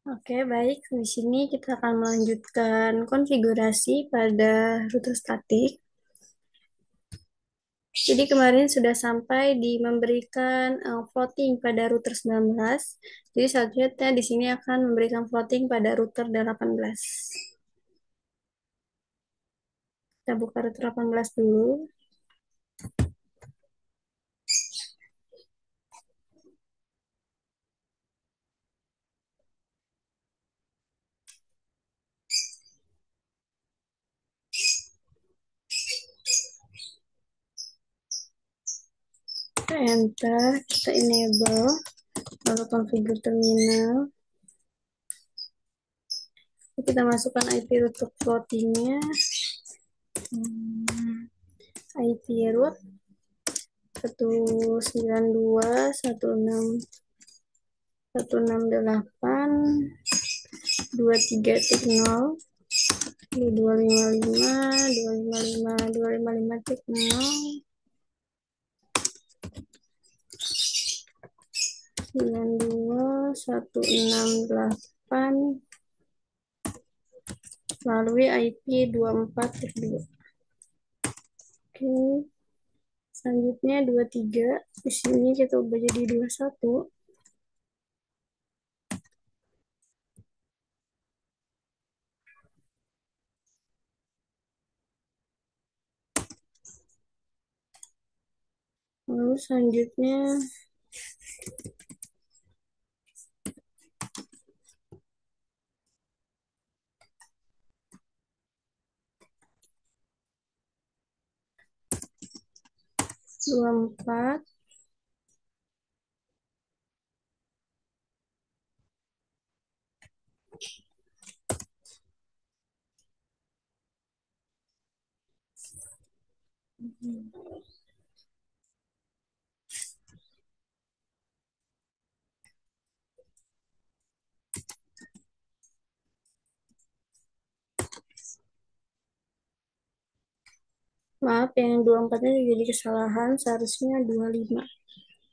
Oke, baik. Di sini kita akan melanjutkan konfigurasi pada router statik. Jadi kemarin sudah sampai di memberikan floating pada router 19. Jadi selanjutnya di sini akan memberikan floating pada router 18. Kita buka router 18 dulu. Kita enter, kita enable, lalu configure terminal. Kita masukkan IP router floatingnya. IP root 192.168.23.0, 255.255.255.0, 92.168 melalui IP 24.2. Oke, selanjutnya 23. Di sini kita ubah jadi 21. Lalu selanjutnya 24. Maaf, yang 24-nya jadi kesalahan, seharusnya 25.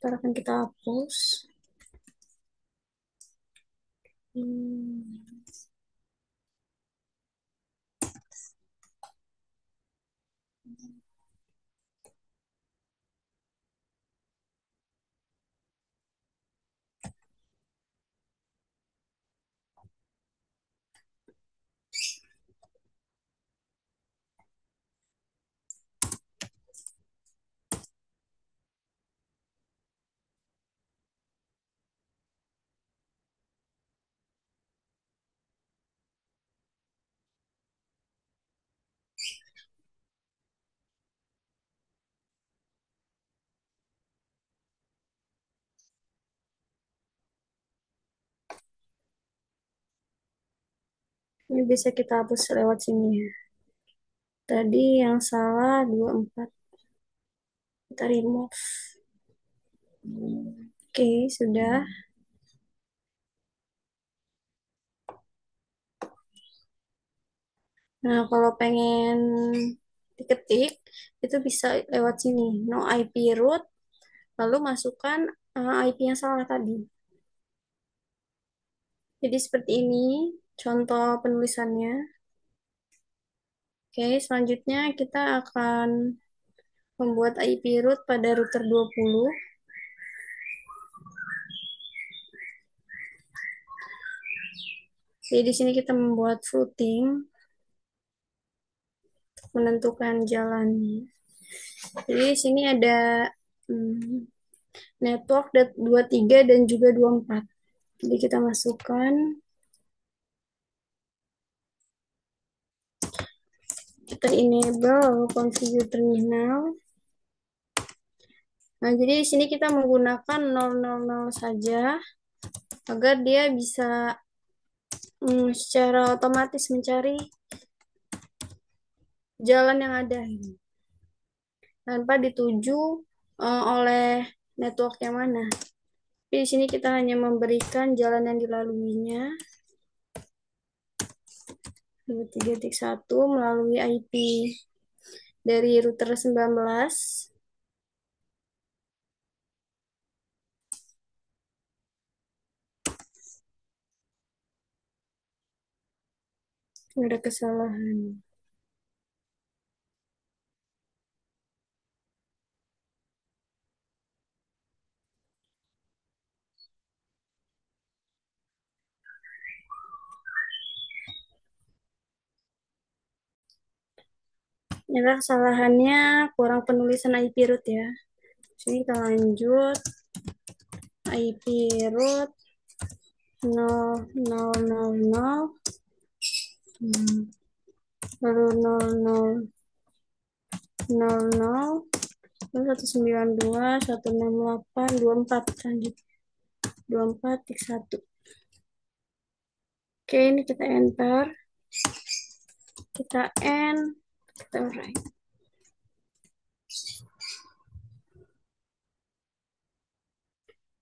Ntar akan kita hapus. Hmm. Ini bisa kita hapus lewat sini ya. Tadi yang salah 24. Kita remove. Oke, sudah. Nah, kalau pengen diketik, itu bisa lewat sini. No IP root, lalu masukkan IP yang salah tadi. Jadi seperti ini contoh penulisannya. Oke, selanjutnya kita akan membuat IP root pada router 20. Jadi di sini kita membuat footing, menentukan jalan. Jadi di sini ada network 23 dan juga 24. Jadi kita masukkan, kita enable lalu configure terminal. Nah, jadi di sini kita menggunakan 000 saja agar dia bisa secara otomatis mencari jalan yang ada tanpa dituju oleh network yang mana. Tapi di sini kita hanya memberikan jalan yang dilaluinya. 23.1 melalui IP dari router 19. Nggak ada kesalahan. Ini adalah kesalahannya kurang penulisan IP root ya. Sini kita lanjut. IP root 0000, lalu 0000, lalu 192, 168, 24 lanjut. 24 tik 1. Oke, ini kita enter. Kita end. Kita write.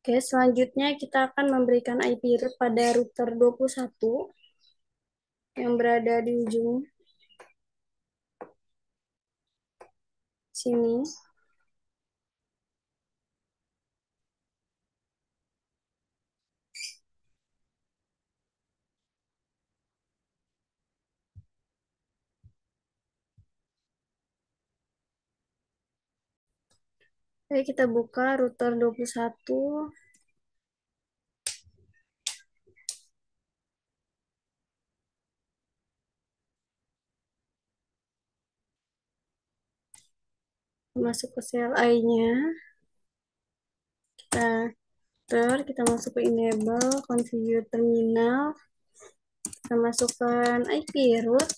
Oke, selanjutnya kita akan memberikan IP root pada router 21 yang berada di ujung sini. Oke, kita buka router 21. Masuk ke CLI-nya. Kita masuk ke enable, configure terminal. Kita masukkan IP root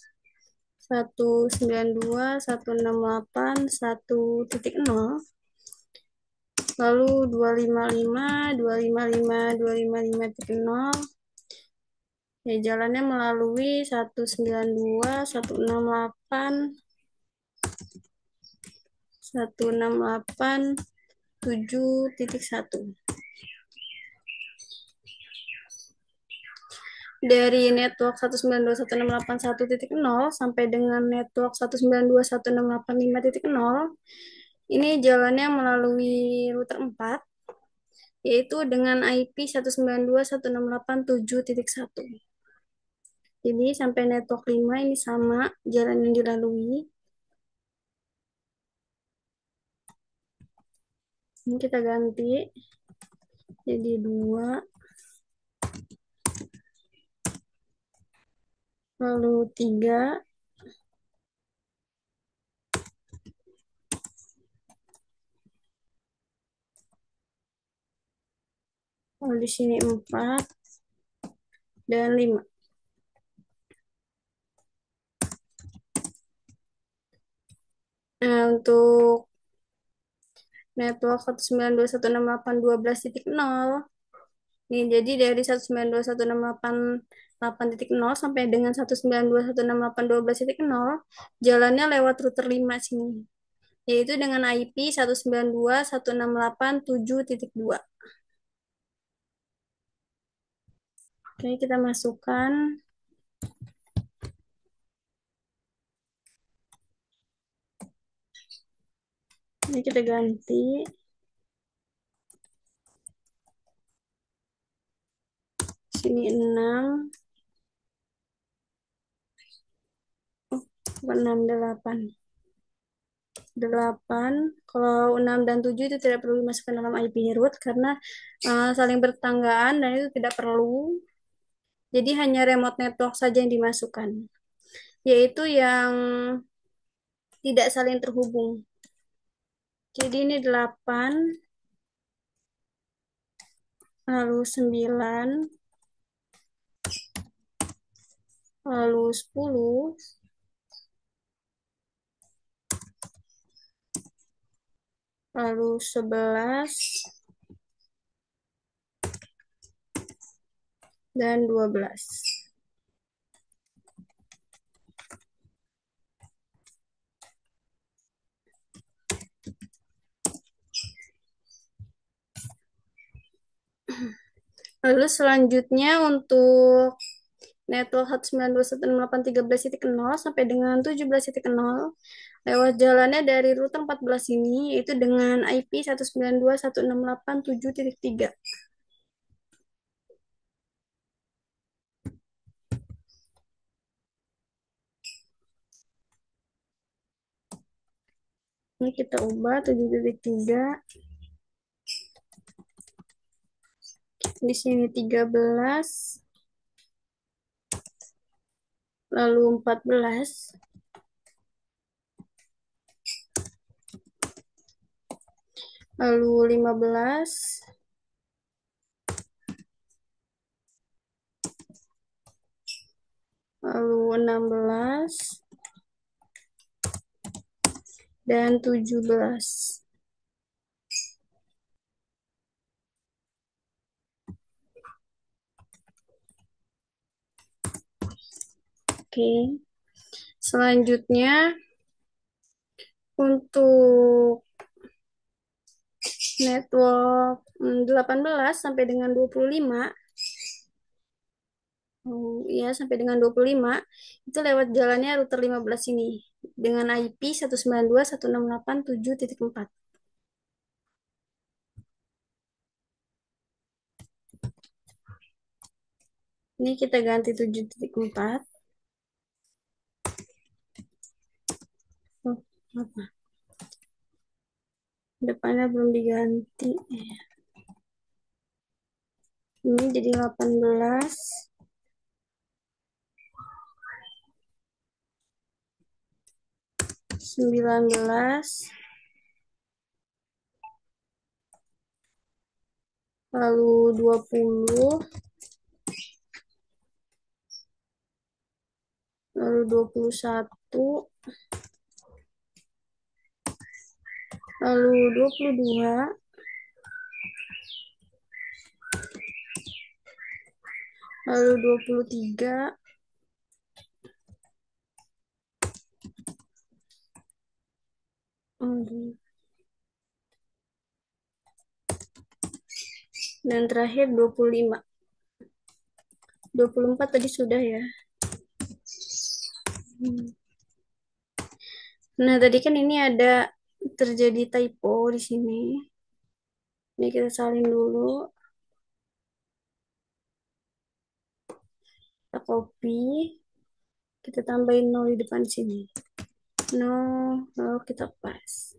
192.168.1.0, lalu 255.255.255.0. Ya, jalannya melalui 192.168.1.687.1. Dari network 192.168.1.0 sampai dengan network 192.168.5.0, ini jalannya melalui router 4, yaitu dengan IP 192.168.7.1. Jadi sampai network 5 ini sama jalan yang dilalui. Ini kita ganti jadi 2, lalu 3, lalu di sini 4 dan 5. Nah, untuk network 192.168.12.0, nih, jadi dari 192.168.8.0 sampai dengan 192.168.12.0, jalannya lewat router 5 sini, yaitu dengan IP 192.168.7.2. Oke, kita masukkan. Ini kita ganti. Sini 6. Oh, bukan 6, 8. 8. Kalau 6 dan 7 itu tidak perlu dimasukkan dalam IP root karena saling bertetanggaan dan itu tidak perlu. Jadi hanya remote network saja yang dimasukkan, yaitu yang tidak saling terhubung. Jadi ini 8, lalu 9, lalu 10, lalu 11, dan 12. Lalu selanjutnya untuk network 192.168.13.0 sampai dengan 17.0 lewat jalannya dari router 14 ini, yaitu dengan IP 192.168.7.3. Ini kita ubah 7.3. Di sini 13, lalu 14, lalu 15, lalu 16, dan 17. Oke. Selanjutnya untuk network 18 sampai dengan 25, ya sampai dengan 25 itu lewat jalannya router 15 ini dengan IP 192.168.7.4. Ini kita ganti 7.4. Oh, apa? Depannya belum diganti. Ini jadi 18, 19, lalu 20, lalu 21, lalu 22, lalu 23, dan terakhir 25. 24 tadi sudah ya. Nah, tadi kan ini ada terjadi typo di sini. Ini kita salin dulu. Kita copy. Kita tambahin 0 di depan sini. 0, lalu kita pas.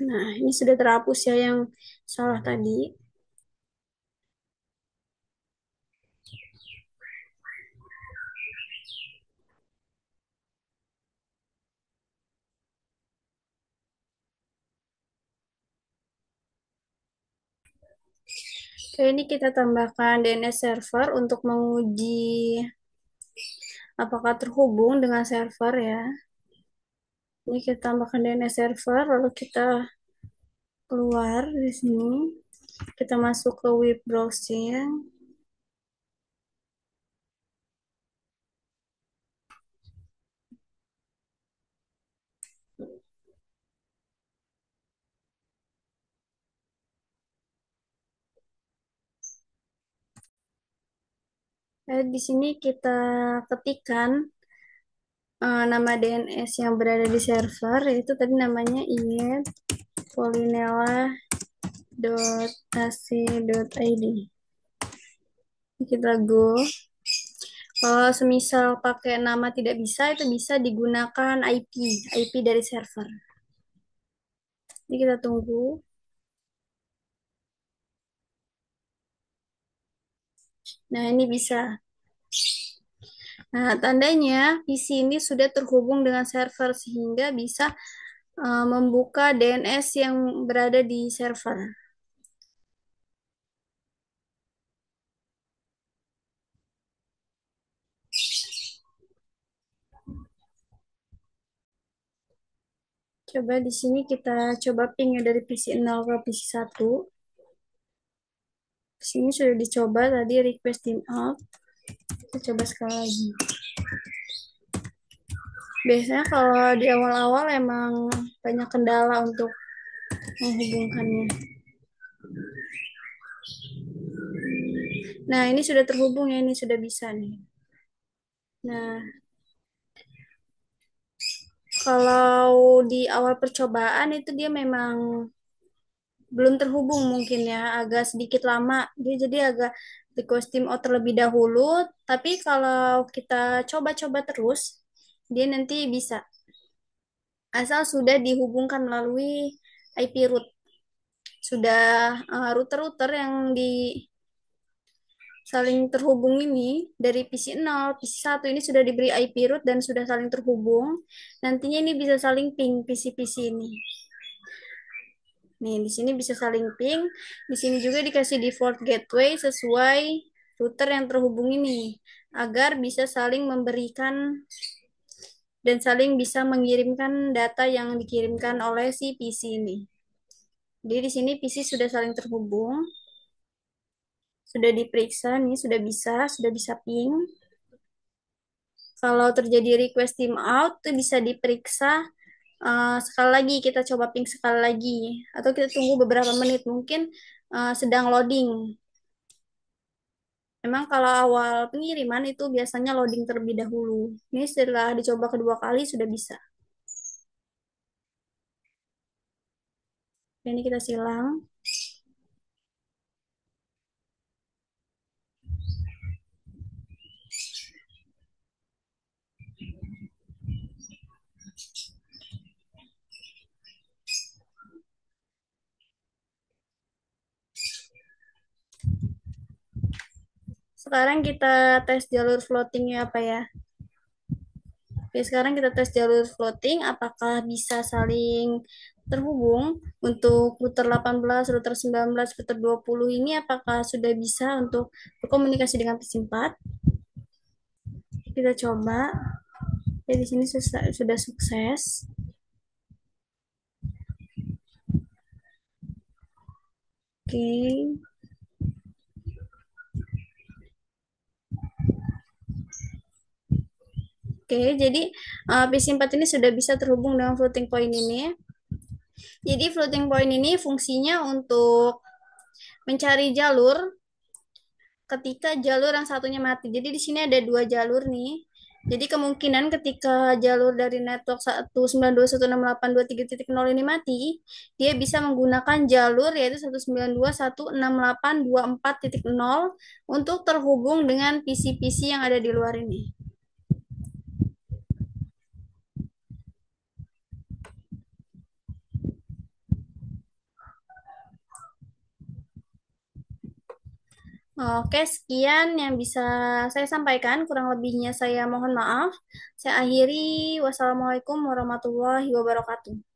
Nah, ini sudah terhapus ya yang salah tadi. Oke, ini kita tambahkan DNS server untuk menguji apakah terhubung dengan server ya. Ini kita tambahkan DNS server, lalu kita keluar di sini. Kita masuk ke web browsing. Di sini kita ketikkan nama DNS yang berada di server, yaitu tadi namanya inet.polinela.ac.id. Kita go. Kalau semisal pakai nama tidak bisa, itu bisa digunakan IP dari server. Ini kita tunggu. Nah, ini bisa. Nah, tandanya PC ini sudah terhubung dengan server sehingga bisa membuka DNS yang berada di server. Coba di sini kita coba ping ya dari PC 0 ke PC 1. Di sini sudah dicoba tadi request team up. Kita coba sekali lagi. Biasanya kalau di awal-awal emang banyak kendala untuk menghubungkannya. Nah, ini sudah terhubung ya, ini sudah bisa nih. Nah, kalau di awal percobaan itu dia memang belum terhubung mungkin ya, agak sedikit lama. Dia jadi agak request team out terlebih dahulu, tapi kalau kita coba-coba terus, dia nanti bisa. asal sudah dihubungkan melalui IP root. Sudah router-router yang di saling terhubung ini dari PC 0, PC 1 ini sudah diberi IP root dan sudah saling terhubung. Nantinya ini bisa saling ping PC-PC ini. Nih, di sini bisa saling ping. Di sini juga dikasih default gateway sesuai router yang terhubung ini agar bisa saling memberikan dan saling bisa mengirimkan data yang dikirimkan oleh si PC ini. Jadi di sini PC sudah saling terhubung, sudah diperiksa nih, sudah bisa ping. Kalau terjadi request timeout itu bisa diperiksa sekali lagi, kita coba ping sekali lagi atau kita tunggu beberapa menit mungkin sedang loading. Memang kalau awal pengiriman itu biasanya loading terlebih dahulu. Ini setelah dicoba kedua kali sudah bisa. Ini kita silang. Sekarang kita tes jalur floatingnya apa ya? Oke, sekarang kita tes jalur floating, apakah bisa saling terhubung untuk router 18, router 19, router 20 ini apakah sudah bisa untuk berkomunikasi dengan PC4? Kita coba. Ya, di sini sudah sukses. Oke. Oke, jadi PC4 ini sudah bisa terhubung dengan floating point ini. Jadi floating point ini fungsinya untuk mencari jalur ketika jalur yang satunya mati. Jadi di sini ada dua jalur nih. Jadi kemungkinan ketika jalur dari network 192.168.23.0 ini mati, dia bisa menggunakan jalur yaitu 192.168.24.0 untuk terhubung dengan PC-PC yang ada di luar ini. Oke, sekian yang bisa saya sampaikan. Kurang lebihnya saya mohon maaf. Saya akhiri. Wassalamualaikum warahmatullahi wabarakatuh.